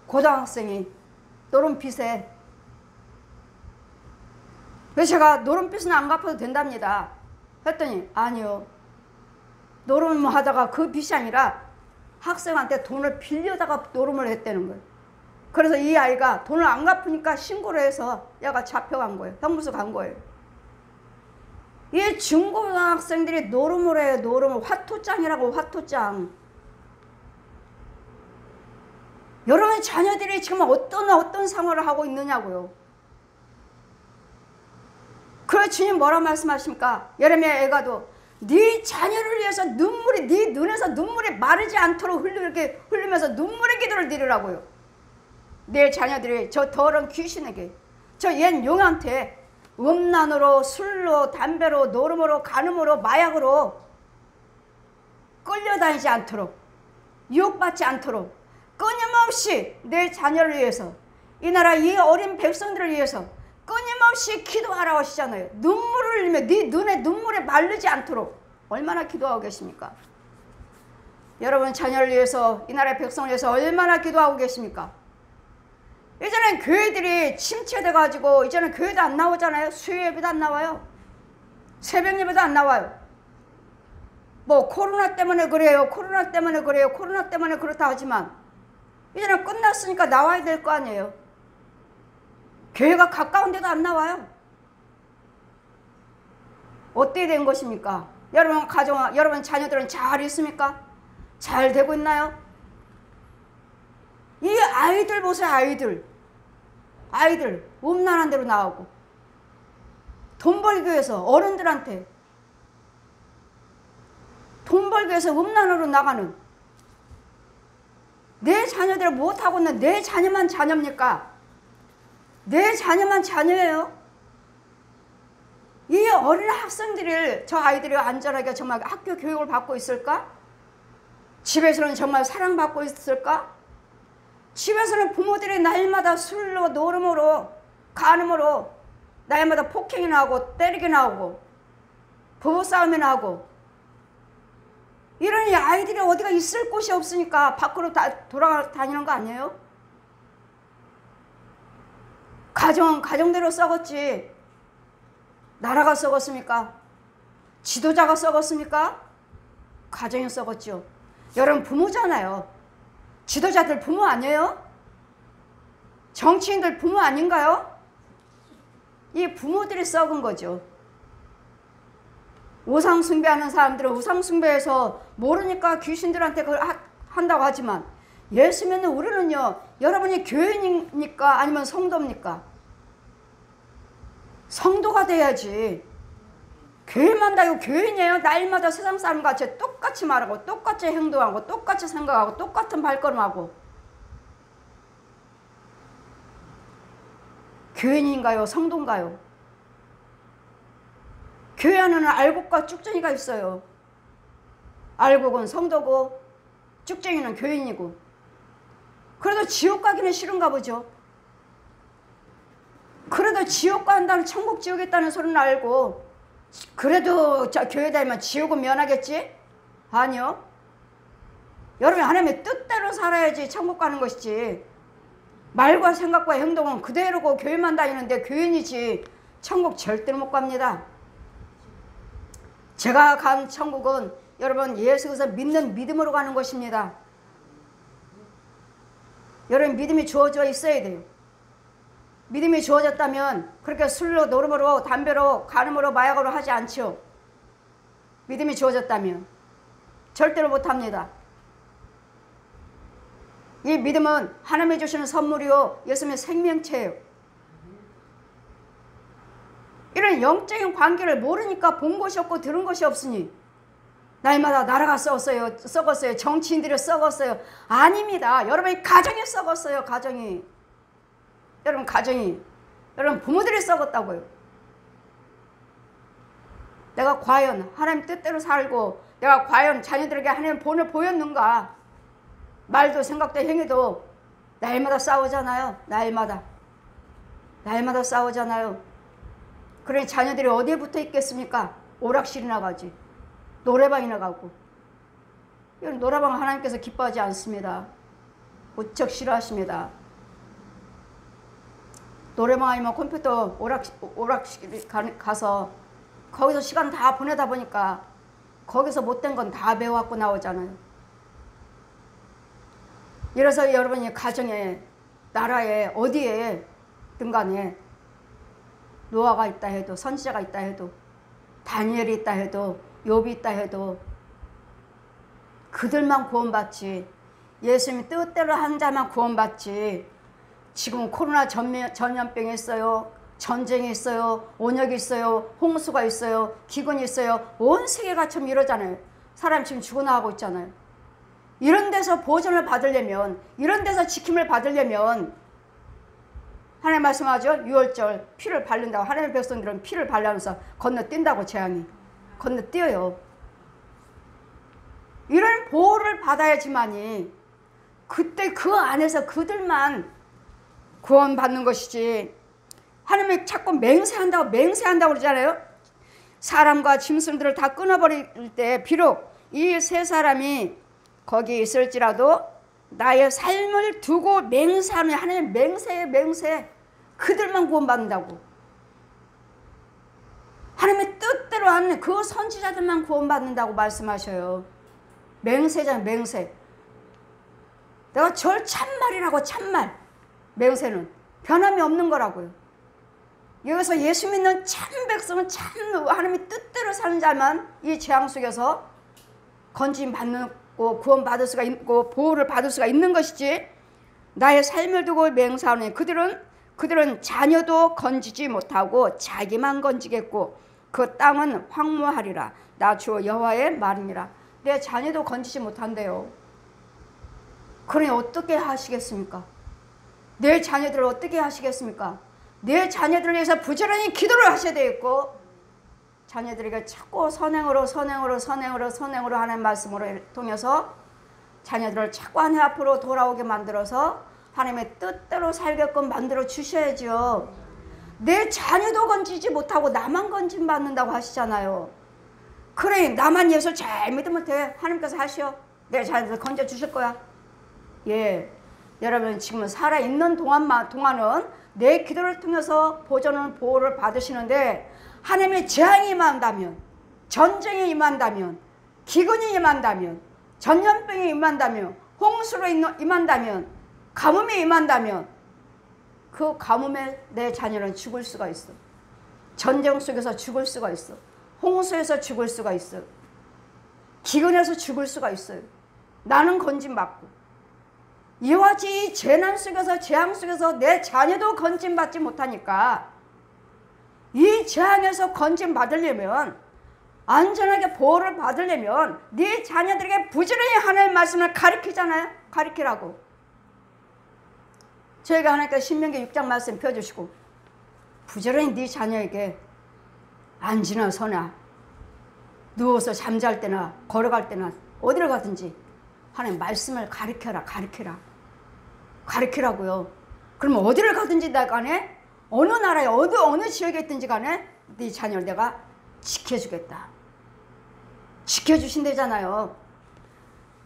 고등학생이 노름빚에, 그래서 제가 노름빚은 안 갚아도 된답니다 했더니 아니요, 노름 하다가 그 빚이 아니라 학생한테 돈을 빌려다가 노름을 했다는 거예요. 그래서 이 아이가 돈을 안 갚으니까 신고를 해서 얘가 잡혀간 거예요. 형무소 간 거예요. 이 중고등학생들이 노름을 해요. 노름을. 화토장이라고, 화토장. 여러분의 자녀들이 지금 어떤 생활을 하고 있느냐고요. 그래서 주님 뭐라 말씀하십니까? 예레미야 애가도 네 자녀를 위해서 눈물이, 네 눈에서 눈물이 마르지 않도록 이렇게 흘리면서 눈물의 기도를 드리라고요. 내 자녀들이 저 더러운 귀신에게, 저 옛 용한테 음란으로, 술로, 담배로, 노름으로, 간음으로, 마약으로 끌려다니지 않도록, 유혹받지 않도록 끊임없이 내 자녀를 위해서, 이 나라 이 어린 백성들을 위해서 끊임없이 기도하라고 하시잖아요. 눈물을 흘리며 네 눈에 눈물이 마르지 않도록 얼마나 기도하고 계십니까? 여러분 자녀를 위해서, 이 나라의 백성을 위해서 얼마나 기도하고 계십니까? 이제는 교회들이 침체돼가지고 이제는 교회도 안 나오잖아요. 수요예배도 안 나와요. 새벽예배도 안 나와요. 뭐 코로나 때문에 그래요, 코로나 때문에 그래요, 코로나 때문에 그렇다 하지만 이제는 끝났으니까 나와야 될 거 아니에요. 교회가 가까운 데도 안 나와요. 어떻게 된 것입니까? 여러분 가정, 여러분 자녀들은 잘 있습니까? 잘 되고 있나요? 이 아이들 보세요. 아이들 음란한 데로 나오고 돈 벌기 위해서 어른들한테 돈 벌기 위해서 음란으로 나가는, 내 자녀들을 못하고 있는 내 자녀만 자녀입니까? 내 자녀만 자녀예요. 이 어린 학생들을, 저 아이들이 안전하게 정말 학교 교육을 받고 있을까? 집에서는 정말 사랑받고 있을까? 집에서는 부모들이 날마다 술로, 노름으로, 간음으로 날마다 폭행이 나오고 때리기 나오고 부부싸움이 나오고, 이런 이 아이들이 어디가 있을 곳이 없으니까 밖으로 돌아다니는 거 아니에요? 가정대로 썩었지 나라가 썩었습니까? 지도자가 썩었습니까? 가정이 썩었죠. 여러분 부모잖아요. 지도자들 부모 아니에요? 정치인들 부모 아닌가요? 이 부모들이 썩은 거죠. 우상 숭배하는 사람들은 우상 숭배해서 모르니까 귀신들한테 그걸 한다고 하지만, 예수 믿는 우리는요, 여러분이 교인입니까? 아니면 성도입니까? 성도가 돼야지. 교회만 다니고 교인이에요. 날마다 세상 사람같이 똑같이 말하고 똑같이 행동하고 똑같이 생각하고 똑같은 발걸음하고. 교인인가요? 성도인가요? 교회 안에는 알곡과 쭉쟁이가 있어요. 알곡은 성도고 쭉쟁이는 교인이고. 그래도 지옥 가기는 싫은가 보죠. 그래도 지옥 간다는, 천국 지옥 있다는 소리는 알고 그래도 교회 다니면 지옥은 면하겠지? 아니요. 여러분 하나님의 뜻대로 살아야지 천국 가는 것이지, 말과 생각과 행동은 그대로고 교회만 다니는데 교인이지 천국 절대로 못 갑니다. 제가 간 천국은 여러분 예수 그리스도 믿는 믿음으로 가는 것입니다. 여러분 믿음이 주어져 있어야 돼요. 믿음이 주어졌다면 그렇게 술로, 노름으로, 담배로, 간음으로, 마약으로 하지 않죠. 믿음이 주어졌다면 절대로 못합니다. 이 믿음은 하나님이 주시는 선물이요, 예수님의 생명체예요. 이런 영적인 관계를 모르니까 본 것이 없고 들은 것이 없으니 날마다 나라가 썩었어요. 정치인들이 썩었어요. 아닙니다. 여러분의 가정이 썩었어요. 가정이. 여러분 가정이, 여러분 부모들이 썩었다고요. 내가 과연 하나님 뜻대로 살고 내가 과연 자녀들에게 하나님 본을 보였는가? 말도 생각도 행위도 날마다 싸우잖아요. 날마다 싸우잖아요. 그러니 자녀들이 어디에 붙어 있겠습니까? 오락실이나 가지, 노래방이나 가고. 이런 노래방 하나님께서 기뻐하지 않습니다. 무척 싫어하십니다. 노래방 아니면 컴퓨터 오락실 가서 거기서 시간 다 보내다 보니까 거기서 못된 건 다 배워갖고 나오잖아요. 이래서 여러분이 가정에, 나라에, 어디에 등간에 노아가 있다 해도, 선지자가 있다 해도, 다니엘이 있다 해도, 욥이 있다 해도 그들만 구원받지, 예수님이 뜻대로 한 자만 구원받지. 지금 코로나 전염병이 있어요. 전쟁이 있어요. 온역이 있어요. 홍수가 있어요. 기근이 있어요. 온 세계가 참 이러잖아요. 사람 지금 죽어나가고 있잖아요. 이런 데서 보존을 받으려면, 이런 데서 지킴을 받으려면 하나님 말씀하죠. 6월절 피를 바른다고. 하나님의 백성들은 피를 바르면서 건너뛴다고. 재앙이 건너뛰어요. 이런 보호를 받아야지만이 그때 그 안에서 그들만 구원받는 것이지. 하나님이 자꾸 맹세한다고 그러잖아요. 사람과 짐승들을 다 끊어버릴 때 비록 이 세 사람이 거기 있을지라도 나의 삶을 두고 맹세하는, 하나님 맹세. 그들만 구원받는다고. 하나님의 뜻대로 하는 그 선지자들만 구원받는다고 말씀하셔요. 맹세잖아요. 맹세. 내가 절 참말이라고. 참말. 맹세는 변함이 없는 거라고요. 여기서 예수 믿는 참 백성은 참 하나님의 뜻대로 사는 자만 이 재앙 속에서 건짐 받는 거, 구원받을 수가 있고 보호를 받을 수가 있는 것이지. 나의 삶을 두고 맹세하는 그들은 자녀도 건지지 못하고 자기만 건지겠고 그 땅은 황무하리라. 나 주 여호와의 말이니라. 내 자녀도 건지지 못한대요. 그러니 어떻게 하시겠습니까? 내 자녀들을 어떻게 하시겠습니까? 내 자녀들을 위해서 부지런히 기도를 하셔야 되겠고, 자녀들에게 자꾸 선행으로 하는 말씀으로 통해서 자녀들을 자꾸 하나님 앞으로 돌아오게 만들어서 하나님의 뜻대로 살게끔 만들어 주셔야죠. 내 자녀도 건지지 못하고 나만 건짐 받는다고 하시잖아요. 그래, 나만 예수 잘 믿으면 돼. 하나님께서 하시오. 내 자녀들 건져 주실 거야. 예, 여러분 지금 살아있는 동안은 내 기도를 통해서 보호를 받으시는데, 하나님의 재앙이 임한다면, 전쟁이 임한다면, 기근이 임한다면, 전염병이 임한다면, 홍수로 임한다면, 가뭄이 임한다면 그 가뭄에 내 자녀는 죽을 수가 있어. 전쟁 속에서 죽을 수가 있어. 홍수에서 죽을 수가 있어. 기근에서 죽을 수가 있어요. 나는 건짐받고. 이와 같이 재난 속에서, 재앙 속에서 내 자녀도 건짐받지 못하니까 이 재앙에서 건짐받으려면, 안전하게 보호를 받으려면 네 자녀들에게 부지런히 하나님의 말씀을 가르치잖아요. 가르치라고. 저희가 하나님께서 신명기 6장 말씀 펴주시고, 부지런히 네 자녀에게 앉으나 서나 누워서 잠잘 때나 걸어갈 때나 어디를 가든지 하나님 말씀을 가르치라고요. 그러면 어디를 가든지 간에, 어느 나라에 어느 지역에 있든지 간에 네 자녀를 내가 지켜주겠다. 지켜주신대잖아요.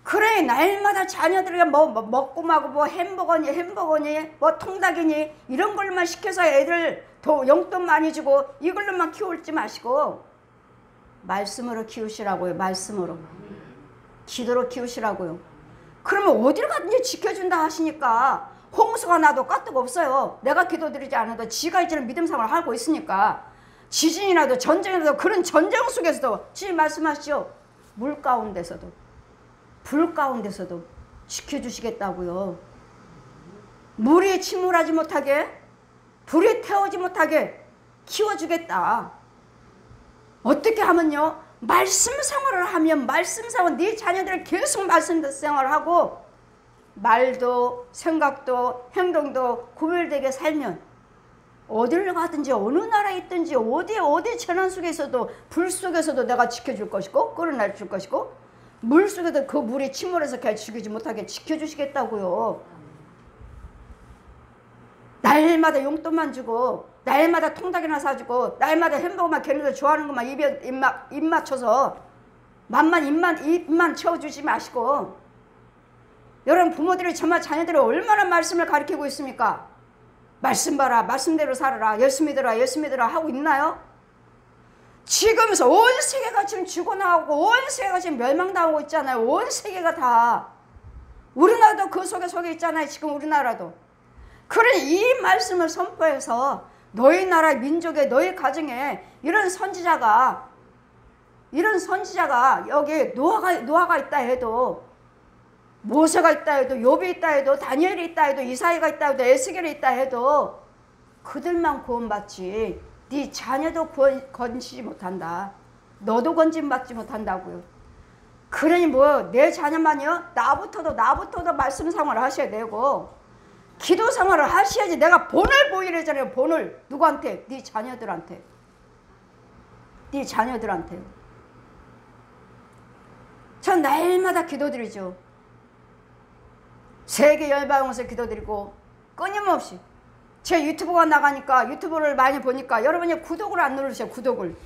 그래, 날마다 자녀들에게 먹고 마고 햄버거니 통닭이니 이런 걸만 시켜서 애들 용돈 많이 주고 이걸로만 키울지 마시고 말씀으로 키우시라고요. 말씀으로. 기도로 키우시라고요. 그러면 어디를 가든지 지켜준다 하시니까 홍수가 나도 까뜩 없어요. 내가 기도드리지 않아도 지가 이제는 믿음 생활을 하고 있으니까. 지진이 나도 전쟁이라도 그런 전쟁 속에서도 주님 말씀하시죠. 물 가운데서도 불 가운데서도 지켜주시겠다고요. 물이 침몰하지 못하게, 불이 태우지 못하게 키워주겠다. 어떻게 하면요? 말씀 생활을 하면, 말씀 생활, 네 자녀들을 계속 말씀 생활을 하고 말도 생각도 행동도 구별되게 살면 어디를 가든지 어느 나라에 있든지 어디 재난 속에서도 불 속에서도 내가 지켜줄 것이고 끌어낼 것이고 물 속에도 그 물이 침몰해서 죽이지 못하게 지켜주시겠다고요. 날마다 용돈만 주고 날마다 통닭이나 사주고 날마다 햄버거만 걔네들 좋아하는 것만 입 맞춰서 입만 채워주지 마시고 여러분 부모들이 정말 자녀들이 얼마나 말씀을 가르치고 있습니까? 말씀 봐라, 말씀대로 살아라, 예수 믿어라, 예수 믿어라 하고 있나요? 지금서 온 세계가 지금 죽어나가고 온 세계가 지금 멸망당하고 있잖아요. 온 세계가 다. 우리나라도 그 속에 있잖아요. 지금 우리나라도. 그러니 이 말씀을 선포해서 너희 나라 민족에 너희 가정에 이런 선지자가 여기 노아가 있다 해도, 모세가 있다 해도, 욥이 있다 해도, 다니엘이 있다 해도, 이사야가 있다 해도, 에스겔이 있다 해도 그들만 구원받지 네 자녀도 건지지 못한다. 너도 건짐받지 못한다고요. 그러니 뭐 내 자녀만요, 나부터도 말씀 생활을 하셔야 되고 기도 생활을 하셔야지. 내가 본을 보이래잖아요. 본을. 누구한테? 네 자녀들한테. 네 자녀들한테요. 전 날마다 기도드리죠. 세계 열방에서 기도드리고 끊임없이 제 유튜브가 나가니까, 유튜브를 많이 보니까 여러분이 구독을 안 누르세요. 구독을.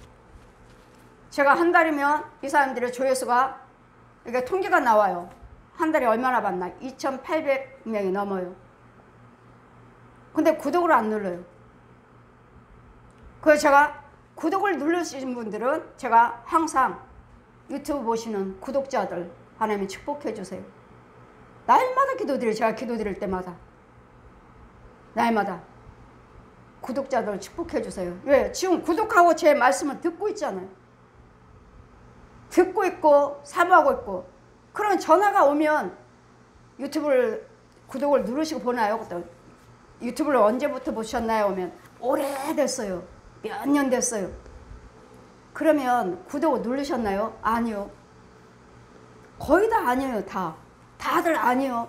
제가 한 달이면 이 사람들의 조회수가, 이게 통계가 나와요. 한 달에 얼마나 받나? 2,800명이 넘어요. 근데 구독을 안 눌러요. 그래서 제가 구독을 누르시는 분들은 제가 항상 유튜브 보시는 구독자들 하나님이 축복해 주세요. 날마다 기도드려요. 제가 기도드릴 때마다. 날마다. 구독자들 축복해 주세요. 왜? 지금 구독하고 제 말씀을 듣고 있잖아요. 듣고 있고 사모하고 있고. 그럼 전화가 오면 구독을 누르시고 보나요? 유튜브를 언제부터 보셨나요? 오면 오래됐어요. 몇 년 됐어요. 그러면 구독을 누르셨나요? 아니요. 거의 다 아니에요. 다들 아니요.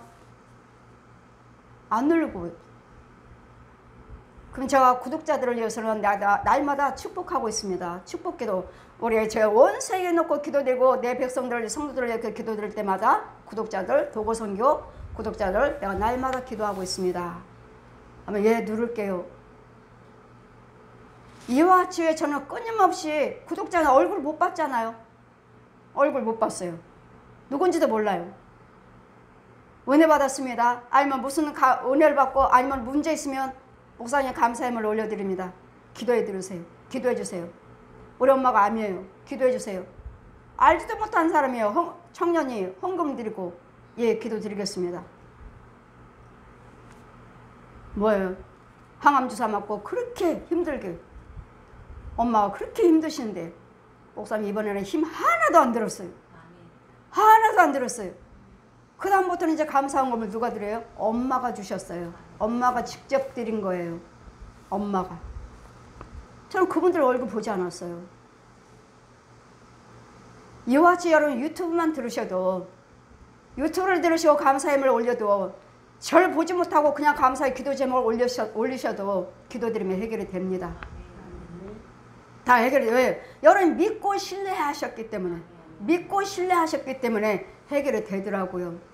안 누르고. 그럼 제가 구독자들을 위해서는 날마다 축복하고 있습니다. 축복기도. 우리 제가 온 세계에 놓고 기도드리고 내 백성들, 성도들을 이렇게 기도드릴 때마다 구독자들, 도고선교 구독자들 내가 날마다 기도하고 있습니다. 아마 누를게요. 이와 같이 저는 끊임없이 구독자는 얼굴 못 봤잖아요. 얼굴 못 봤어요. 누군지도 몰라요. 은혜 받았습니다. 아니면 무슨 은혜를 받고, 아니면 문제 있으면 목사님 감사함을 올려드립니다. 기도해 드리세요. 기도해 주세요. 우리 엄마가 암이에요. 기도해 주세요. 알지도 못한 사람이에요. 청년이 헌금 드리고, 기도 드리겠습니다. 뭐예요? 항암 주사 맞고 그렇게 힘들게, 엄마가 그렇게 힘드신데 목사님 이번에는 힘 하나도 안 들었어요. 하나도 안 들었어요. 그 다음부터는 이제 감사헌금을 누가 드려요? 엄마가 주셨어요. 엄마가 직접 드린 거예요. 엄마가. 저는 그분들 얼굴 보지 않았어요. 이와 같이 여러분 유튜브만 들으셔도, 유튜브를 들으시고 감사함을 올려도, 절 보지 못하고 그냥 감사의 기도 제목을 올리셔도 기도드리면 해결이 됩니다. 다 해결이 돼요. 왜? 여러분 믿고 신뢰하셨기 때문에 해결이 되더라고요.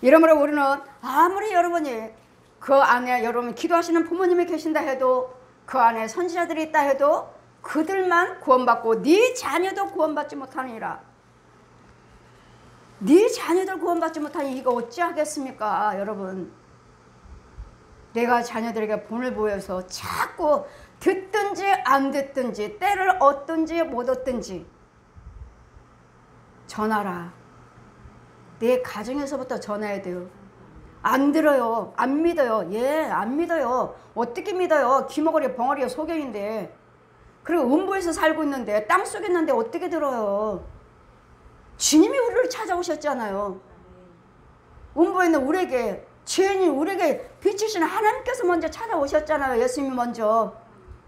이러므로 우리는 아무리 여러분이 그 안에 여러분 기도하시는 부모님이 계신다 해도, 그 안에 선지자들이 있다 해도 그들만 구원받고 네 자녀도 구원받지 못하니라. 네 자녀들 구원받지 못하니 이거 어찌하겠습니까? 여러분, 내가 자녀들에게 본을 보여서 자꾸 듣든지 안 듣든지, 때를 얻든지 못 얻든지 전하라. 내 가정에서부터 전해야 돼요. 안 들어요. 안 믿어요. 안 믿어요. 어떻게 믿어요? 귀머거리 벙어리가 소경인데, 그리고 음부에서 살고 있는데, 땅속에 있는데 어떻게 들어요? 주님이 우리를 찾아오셨잖아요. 음부에 있는 우리에게, 죄인인 우리에게 비추시는 하나님께서 먼저 찾아오셨잖아요. 예수님이 먼저.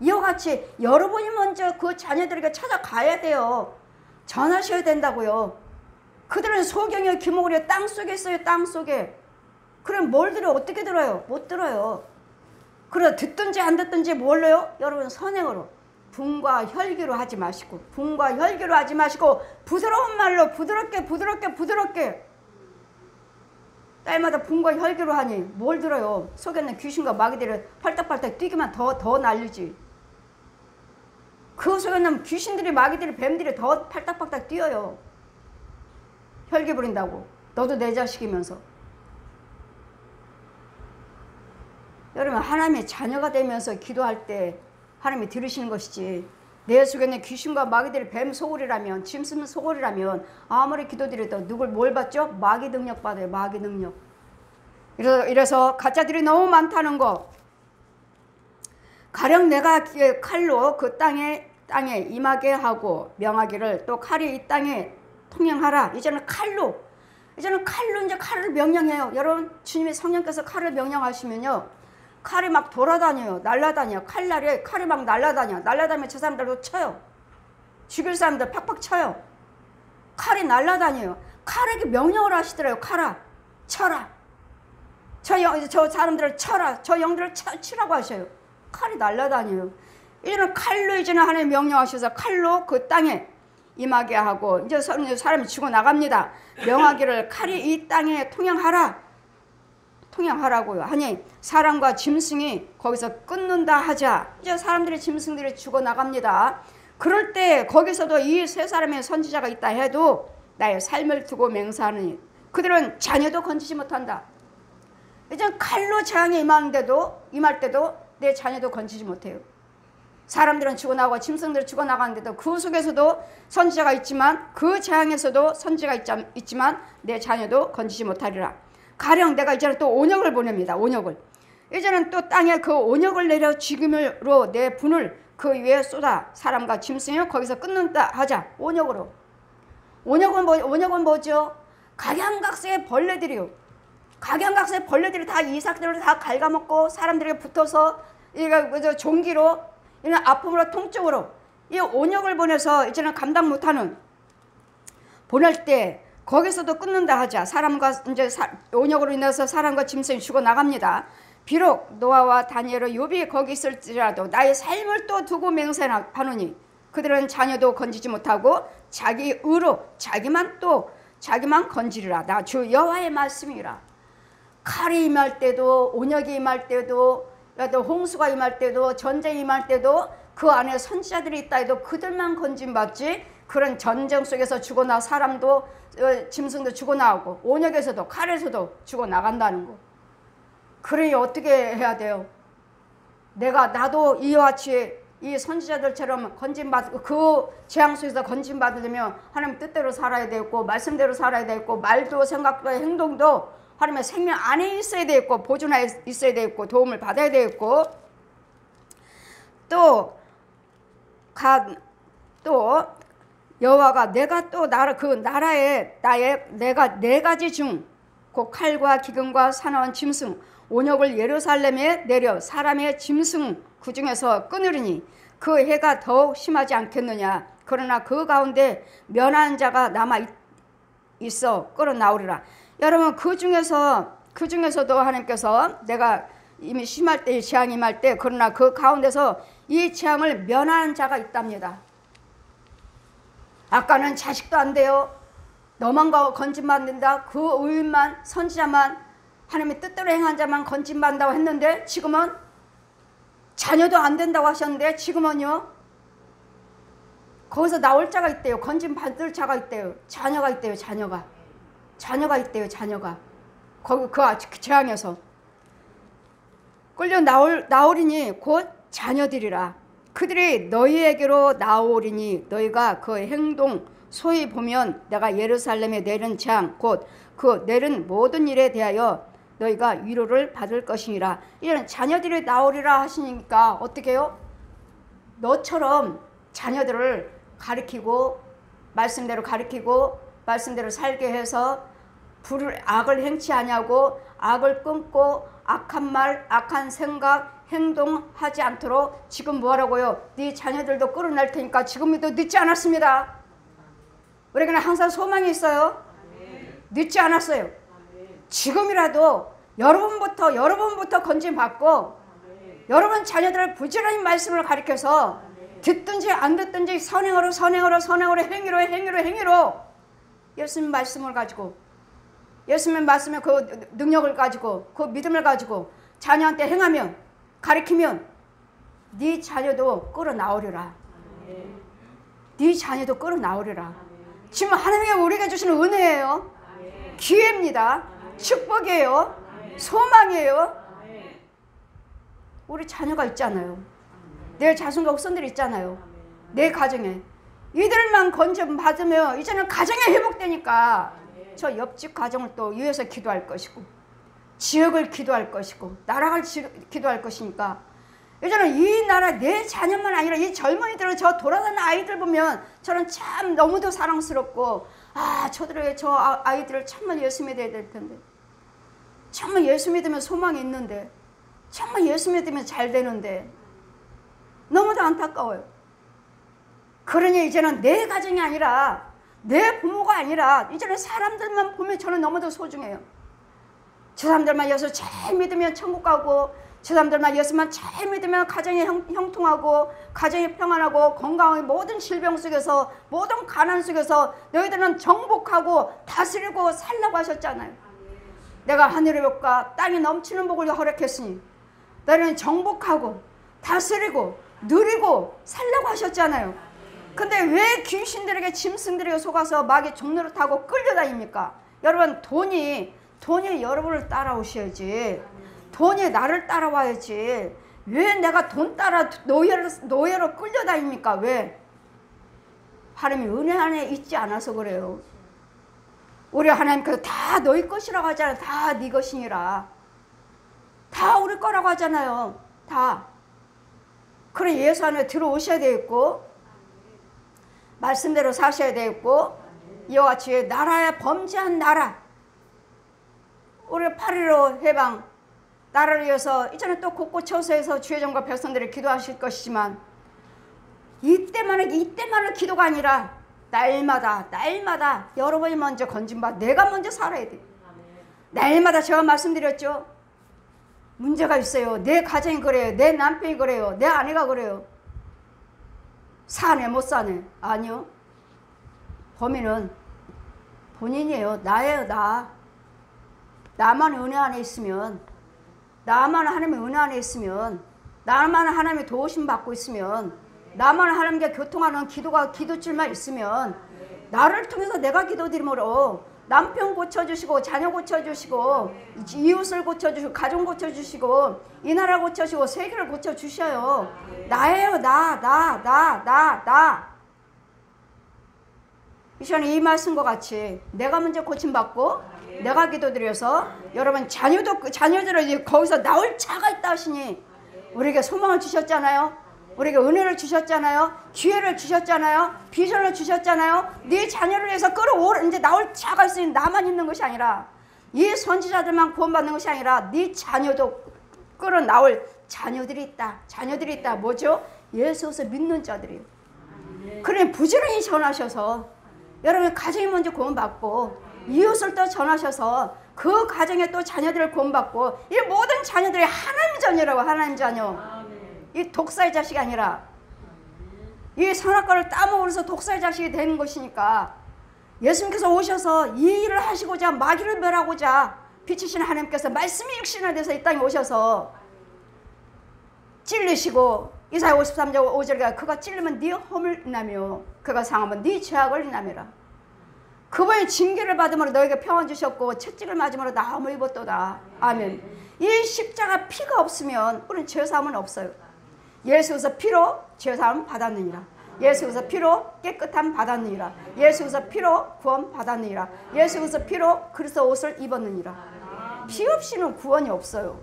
이와 같이 여러분이 먼저 그 자녀들에게 찾아가야 돼요. 전하셔야 된다고요. 그들은 소경이요 귀머거리요 땅속에 있어요. 땅속에. 그럼 뭘 들어요? 어떻게 들어요? 못 들어요. 그래 듣든지 안 듣든지 뭘로요? 여러분 선행으로. 분과 혈기로 하지 마시고, 분과 혈기로 하지 마시고, 부드러운 말로 부드럽게 딸마다 분과 혈기로 하니 뭘 들어요? 속에 있는 귀신과 마귀들을 팔딱팔딱 뛰기만 더 날리지. 그 속에 있는 귀신들이, 마귀들이, 뱀들이 더 팔딱팔딱 뛰어요. 혈기 부린다고. 너도 내 자식이면서. 여러분 하나님의 자녀가 되면서 기도할 때 하나님이 들으시는 것이지, 내 속에 있는 귀신과 마귀들이 뱀 소굴이라면, 짐승 소굴이라면 아무리 기도드려도 누굴 뭘 받죠? 마귀 능력 받아요. 마귀 능력. 이래서 가짜들이 너무 많다는 거. 가령 내가 칼로 그 땅에 임하게 하고 명하기를, 또 칼이 이 땅에 통행하라. 이제는 칼로 이제 칼을 명령해요. 여러분 주님의 성령께서 칼을 명령하시면요, 칼이 막 돌아다녀요. 날아다녀요. 칼이 막 날아다니면 저 사람들도 쳐요. 죽일 사람들 팍팍 쳐요. 칼이 날아다녀요. 칼에게 명령을 하시더라고요. 칼아 쳐라. 저 사람들을 쳐라. 저 영들을 치라고 하셔요. 칼이 날아다녀요. 이제는 칼로 하나님 명령하셔서 칼로 그 땅에 임하게 하고, 이제 사람이 죽어 나갑니다. 명하기를 칼이 이 땅에 통행하라고요 하니 사람과 짐승이 거기서 끊는다 하자. 이제 사람들이 짐승들이 죽어 나갑니다. 그럴 때 거기서도 이 세 사람의 선지자가 있다 해도 나의 삶을 두고 맹세하느니 그들은 자녀도 건지지 못한다. 이제 칼로 재앙이 임할 때도 내 자녀도 건지지 못해요. 사람들은 죽어나가고 짐승들은 죽어나가는데도 그 속에서도 선지자가 있지만, 그 재앙에서도 선지자가 있지만 내 자녀도 건지지 못하리라. 가령 내가 이제는 또 온역을 보냅니다. 온역을. 이제는 또 땅에 그 온역을 내려 죽임으로 내 분을 그 위에 쏟아 사람과 짐승이 거기서 끊는다 하자. 온역으로. 온역은 뭐죠? 각양각색의 벌레들이요. 각양각색의 벌레들이 다 이삭들을 다 갉아먹고 사람들에게 붙어서 종기로 이런 아픔으로 통증으로 이 온역을 보내서 이제는 감당 못하는, 보낼 때 거기서도 끊는다 하자. 온역으로 인해서 사람과 짐승이 죽어 나갑니다. 비록 노아와 다니엘과 욥이 거기 있을지라도 나의 삶을 또 두고 맹세하노니 그들은 자녀도 건지지 못하고 자기 의로 자기만 건지리라. 나 주 여호와의 말씀이라. 칼이 임할 때도, 온역이 임할 때도, 또 홍수가 임할 때도, 전쟁이 임할 때도 그 안에 선지자들이 있다 해도 그들만 건짐받지, 그런 전쟁 속에서 죽어나 사람도 짐승도 죽어나오고 온역에서도 칼에서도 죽어나간다는 거. 그러니 어떻게 해야 돼요? 나도 이와 같이 이 선지자들처럼 그 재앙 속에서 건짐받으려면 하나님 뜻대로 살아야 되고, 말씀대로 살아야 되고, 말도 생각도 행동도 하나님의 생명 안에 있어야 되겠고, 보존하에 있어야 되겠고, 도움을 받아야 되겠고, 또 여호와가 내가 또 내가 네 가지 중 곧 칼과 기근과 사나운 짐승 온역을 예루살렘에 내려 사람의 짐승 그 중에서 끊으리니 그 해가 더욱 심하지 않겠느냐. 그러나 그 가운데 면한 자가 남아 있어 끌어나오리라. 여러분 그 중에서도 하나님께서 내가 이미 심할 때, 재앙이 임할 때, 그러나 그 가운데서 이 재앙을 면한 자가 있답니다. 아까는 자식도 안 돼요. 너만 건진받는다. 그 의인만, 선지자만, 하나님의 뜻대로 행한 자만 건진받는다고 했는데, 지금은 자녀도 안 된다고 하셨는데, 지금은요 거기서 나올 자가 있대요. 건진받을 자가 있대요. 자녀가 있대요. 자녀가 있대요. 거기 그 재앙에서 끌려 나오리니 곧 자녀들이라. 그들이 너희에게로 나오리니 너희가 그 행동 소위 보면 내가 예루살렘에 내린 재앙 곧 그 내린 모든 일에 대하여 너희가 위로를 받을 것이니라. 이런 자녀들이 나오리라 하시니까 어떻게 해요? 너처럼 자녀들을 가르치고 말씀대로 살게 해서 악을 행치 아니하고 악을 끊고 악한 말, 악한 생각, 행동하지 않도록 지금 뭐하라고요? 네 자녀들도 끌어낼 테니까 지금도 늦지 않았습니다. 우리에게는 항상 소망이 있어요. 늦지 않았어요. 지금이라도 여러분부터 건진받고 여러분 자녀들을 부지런히 말씀을 가르쳐서 듣든지 안 듣든지 선행으로 행위로 예수님 말씀을 가지고, 예수님 말씀의 그 능력을 가지고, 그 믿음을 가지고 자녀한테 행하면, 가르치면 네 자녀도 끌어나오리라. 네 자녀도 끌어나오리라. 지금 하나님이 우리에게 주시는 은혜예요. 기회입니다. 축복이에요. 소망이에요. 우리 자녀가 있잖아요. 내 자손과 후손들이 있잖아요. 내 가정에. 이들만 건져 받으면 이제는 가정이 회복되니까 저 옆집 가정을 또 위해서 기도할 것이고 지역을 기도할 것이고 나라를 기도할 것이니까 이제는 이 나라 내 자녀만 아니라 이 젊은이들을 저 돌아다니는 아이들 보면 저는 참 너무도 사랑스럽고 저 아이들을 정말 예수 믿어야 될 텐데 정말 예수 믿으면 소망이 있는데 정말 예수 믿으면 잘 되는데 너무도 안타까워요. 그러니 이제는 내 가정이 아니라 내 부모가 아니라 이제는 사람들만 보면 저는 너무도 소중해요. 저 사람들만 예수 잘 믿으면 천국 가고 저 사람들만 예수만 잘 믿으면 가정이 형통하고 가정이 평안하고 건강하게 모든 질병 속에서 모든 가난 속에서 너희들은 정복하고 다스리고 살라고 하셨잖아요. 내가 하늘의 복과 땅이 넘치는 복을 허락했으니 너희는 정복하고 다스리고 누리고 살라고 하셨잖아요. 근데 왜 귀신들에게 짐승들에게 속아서 마귀 종로를 타고 끌려다닙니까? 여러분 돈이 여러분을 따라오셔야지. 돈이 나를 따라와야지. 왜 내가 돈 따라 노예로 끌려다닙니까? 왜? 하나님이 은혜 안에 있지 않아서 그래요. 우리 하나님께서 다 너희 것이라고 하잖아요. 다 네 것이니라. 다 우리 거라고 하잖아요. 다. 그래 예수 안에 들어오셔야 되겠고 말씀대로 사셔야 되겠고 이와 같이 나라에 범죄한 나라 우리 8.15 해방 나라를 위해서 이제는 또 곳곳 처소에서 주의 종과 백성들이 기도하실 것이지만 이때만의 기도가 아니라 날마다 여러분이 먼저 건진바 내가 먼저 살아야 돼. 날마다 제가 말씀드렸죠. 문제가 있어요. 내 가정이 그래요. 내 남편이 그래요. 내 아내가 그래요. 사네 못 사네. 아니요. 범인은 본인이에요. 나예요. 나만 은혜 안에 있으면 나만 하나님의 은혜 안에 있으면 나만 하나님의 도우심 받고 있으면 나만 하나님께 교통하는 기도줄만 있으면 나를 통해서 내가 기도드림으로 남편 고쳐주시고 자녀 고쳐주시고 이웃을 고쳐주시고 가정 고쳐주시고 이 나라 고쳐주시고 세계를 고쳐주셔요. 나예요. 나. 이 시간에 이 말씀과 같이 내가 먼저 고침받고 내가 기도드려서 여러분 자녀들을 거기서 나올 차가 있다 하시니 우리에게 소망을 주셨잖아요. 우리에게 은혜를 주셨잖아요. 기회를 주셨잖아요. 비전을 주셨잖아요. 네 자녀를 위해서 이제 나올 차가 있으니 나만 있는 것이 아니라 이 선지자들만 구원받는 것이 아니라 네 자녀도 나올 자녀들이 있다. 뭐죠? 예수를 믿는 자들이에요. 그래 부지런히 전하셔서 여러분 가정이 먼저 구원받고 이웃을 또 전하셔서 그 가정에 또 자녀들을 구원받고 이 모든 자녀들이 하나님 자녀라고. 하나님 자녀. 이 독사의 자식이 아니라 이 선악과를 따먹으면서 독사의 자식이 되는 것이니까 예수님께서 오셔서 이 일을 하시고자 마귀를 멸하고자 빛이신 하나님께서 말씀이 육신화돼서 이 땅에 오셔서 찔리시고 이사야 53장 5절에 그가 찔리면 네 허물 인하며 그가 상하면 네 죄악을 인하매라. 그분이 징계를 받음으로 너에게 평안 주셨고 채찍을 맞음으로 나음을 입었도다. 아멘. 이 십자가 피가 없으면 우리는 죄사함은 없어요. 예수께서 피로 죄사함 받았느니라. 예수께서 피로 깨끗함 받았느니라. 예수께서 피로 구원 받았느니라. 예수께서 피로 그리스도 옷을 입었느니라. 피 없이는 구원이 없어요.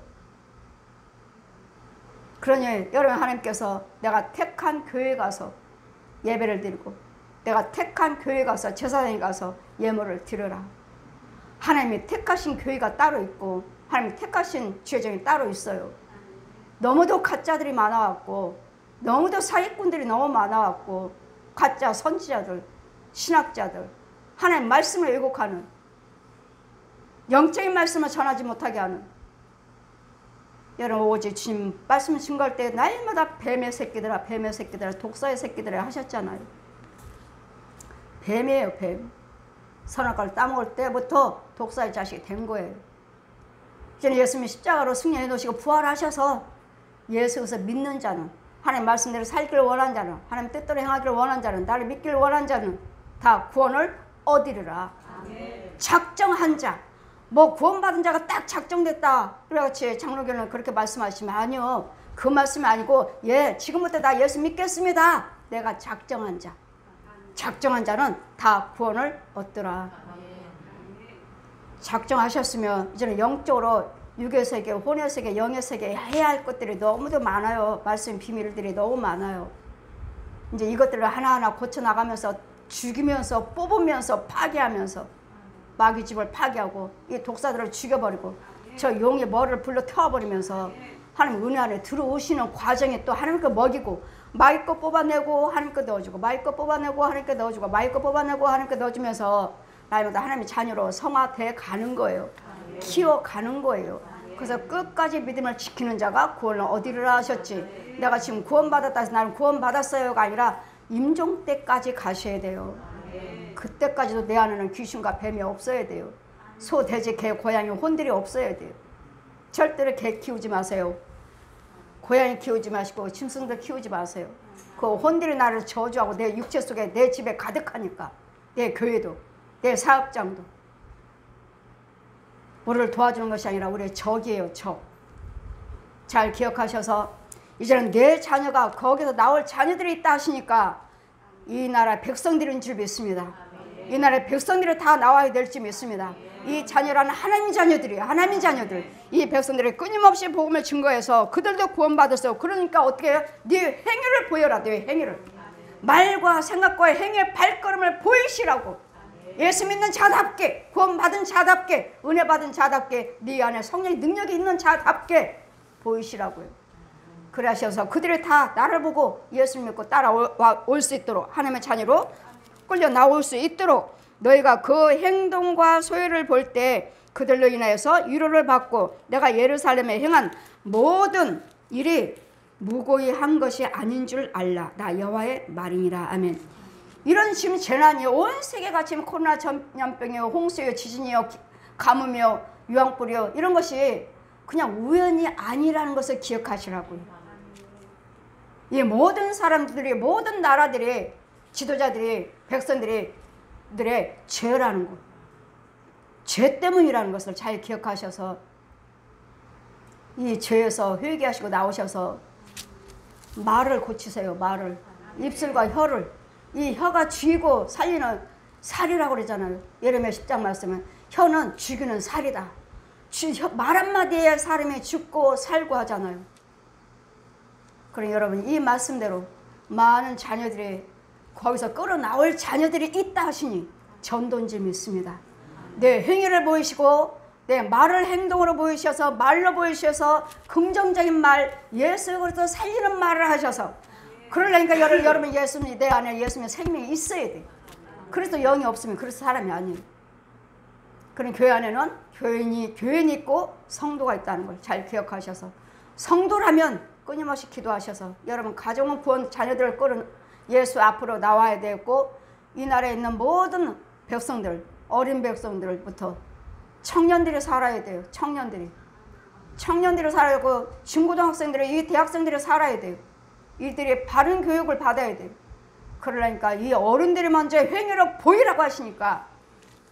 그러니 여러분 하나님께서 내가 택한 교회에 가서 예배를 드리고 내가 택한 교회에 가서 제사장에 가서 예물을 드려라. 하나님이 택하신 교회가 따로 있고 하나님이 택하신 죄정이 따로 있어요. 너무도 가짜들이 많아왔고 너무도 사기꾼들이 너무 많아왔고 가짜 선지자들, 신학자들, 하나님 말씀을 왜곡하는 영적인 말씀을 전하지 못하게 하는 여러분 오직 주님 말씀을 증거할 때 날마다 뱀의 새끼들아 독사의 새끼들아 하셨잖아요. 뱀이에요. 뱀. 선악과를 따먹을 때부터 독사의 자식이 된 거예요. 이제는 예수님이 십자가로 승리해 놓으시고 부활하셔서 예수께서 믿는 자는 하나님 말씀대로 살기를 원하는 자는 하나님 뜻대로 행하기를 원하는 자는 나를 믿기를 원하는 자는 다 구원을 얻으리라. 작정한 자 뭐 구원받은 자가 딱 작정됐다 그래같이 장로교는 그렇게 말씀하시면 아니요. 그 말씀이 아니고 지금부터 나 예수 믿겠습니다. 내가 작정한 자. 작정한 자는 다 구원을 얻더라. 작정하셨으면 이제는 영적으로 육의 세계, 혼의 세계, 영의 세계 해야 할 것들이 너무도 많아요. 말씀 비밀들이 너무 많아요. 이제 이것들을 하나하나 고쳐나가면서 죽이면서 뽑으면서 파괴하면서 마귀 집을 파괴하고 이 독사들을 죽여버리고 저 용의 머리를 불러 태워버리면서 하나님 은혜 안에 들어오시는 과정에 또 하나님 거 먹이고 마귀 거 뽑아내고 하나님 거 넣어주고 마귀 거 뽑아내고 하나님 거 넣어주고 마귀 거 뽑아내고 하나님 거 넣어주면서 날마다 하나님의 자녀로 성화돼 가는 거예요. 키워가는 거예요. 그래서 끝까지 믿음을 지키는 자가 구원을 얻으리라 하셨지. 내가 지금 구원받았다 해서 나는 구원받았어요가 아니라 임종 때까지 가셔야 돼요. 그때까지도 내 안에는 귀신과 뱀이 없어야 돼요. 소, 돼지, 개, 고양이, 혼들이 없어야 돼요. 절대로 개 키우지 마세요. 고양이 키우지 마시고 짐승들 키우지 마세요. 그 혼들이 나를 저주하고 내 육체 속에 내 집에 가득하니까 내 교회도 내 사업장도 우리를 도와주는 것이 아니라 우리의 적이에요. 적. 잘 기억하셔서 이제는 내 자녀가 거기서 나올 자녀들이 있다 하시니까 이 나라 백성들인 줄 믿습니다. 이 나라의 백성들이 다 나와야 될 줄 믿습니다. 이 자녀라는 하나님의 자녀들이에요. 하나님의 자녀들. 이 백성들이 끊임없이 복음을 증거해서 그들도 구원받았어요. 그러니까 어떻게 해요? 네 행위를 보여라. 네 행위를. 말과 생각과 행위의 발걸음을 보이시라고. 예수 믿는 자답게, 구원받은 자답게, 은혜 받은 자답게, 네 안에 성령의 능력이 있는 자답게 보이시라고요. 그래 하셔서 그들이 다 나를 보고 예수 믿고 따라올 수 있도록 하나님의 자녀로 끌려 나올 수 있도록 너희가 그 행동과 소유를 볼 때 그들로 인하여서 위로를 받고 내가 예루살렘에 행한 모든 일이 무고히 한 것이 아닌 줄 알라. 나 여호와의 말이니라. 아멘. 이런 지금 재난이 온 세계가 지금 코로나 전염병이요, 홍수요, 지진이요, 가뭄이요, 유황불이요 이런 것이 그냥 우연이 아니라는 것을 기억하시라고요. 이 모든 사람들이 모든 나라들이 지도자들이 백성들의 죄라는 것, 죄 때문이라는 것을 잘 기억하셔서 이 죄에서 회개하시고 나오셔서 말을 고치세요. 말을, 입술과 혀를. 이 혀가 쥐고 살리는 살이라고 그러잖아요. 예레미야 10장 말씀은 혀는 죽이는 살이다. 말 한마디에 사람이 죽고 살고 하잖아요. 그럼 여러분 이 말씀대로 많은 자녀들이 거기서 끌어나올 자녀들이 있다 하시니 전도인 줄 믿습니다. 내 행위를 보이시고 내 말을 행동으로 보이셔서 말로 보이셔서 긍정적인 말 예수 그리스도 살리는 말을 하셔서 그러려니까 여러분 예수님 내 안에 예수님의 생명이 있어야 돼. 그래서 영이 없으면 그래서 사람이 아니에요. 그런 교회 안에는 교인이 있고 성도가 있다는 걸 잘 기억하셔서 성도라면 끊임없이 기도하셔서 여러분 가정은 구원 자녀들을 끌어 예수 앞으로 나와야 되고 이 나라에 있는 모든 백성들 어린 백성들부터 청년들이 살아야 돼요. 청년들이 살아야 되고 중고등학생들이 이 대학생들이 살아야 돼요. 이들이 바른 교육을 받아야 돼요. 그러니까 이 어른들이 먼저 행위로 보이라고 하시니까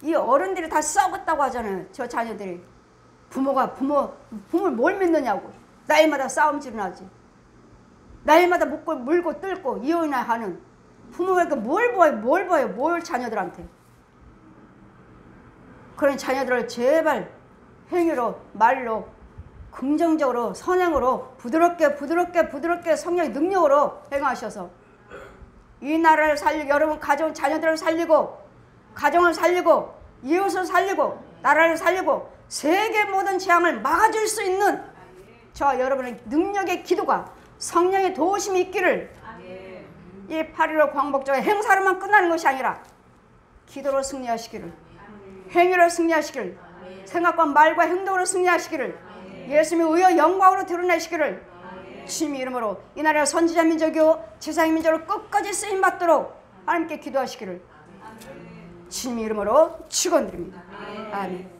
이 어른들이 다 썩었다고 하잖아요. 저 자녀들이 부모를 뭘 믿느냐고 나이마다 싸움질을 하지. 나이마다 물고 뜯고 이혼이나 하는 부모에게 뭘 보여 자녀들한테. 그런 자녀들을 제발 행위로 말로 긍정적으로 선행으로 부드럽게 성령의 능력으로 행하셔서 이 나라를 살리고 여러분 가정 자녀들을 살리고 가정을 살리고 이웃을 살리고 나라를 살리고 세계 모든 재앙을 막아줄 수 있는 저 여러분의 능력의 기도가 성령의 도우심이 있기를 이 8.15 광복절의 행사로만 끝나는 것이 아니라 기도로 승리하시기를 행위로 승리하시기를 생각과 말과 행동으로 승리하시기를 예수님의 의와 영광으로 드러내시기를 주님의 이름으로 이 나라의 선지자 민족이요 제사장 민족으로 끝까지 쓰임받도록 하나님께 기도하시기를 주님의 이름으로 축원드립니다. 아멘.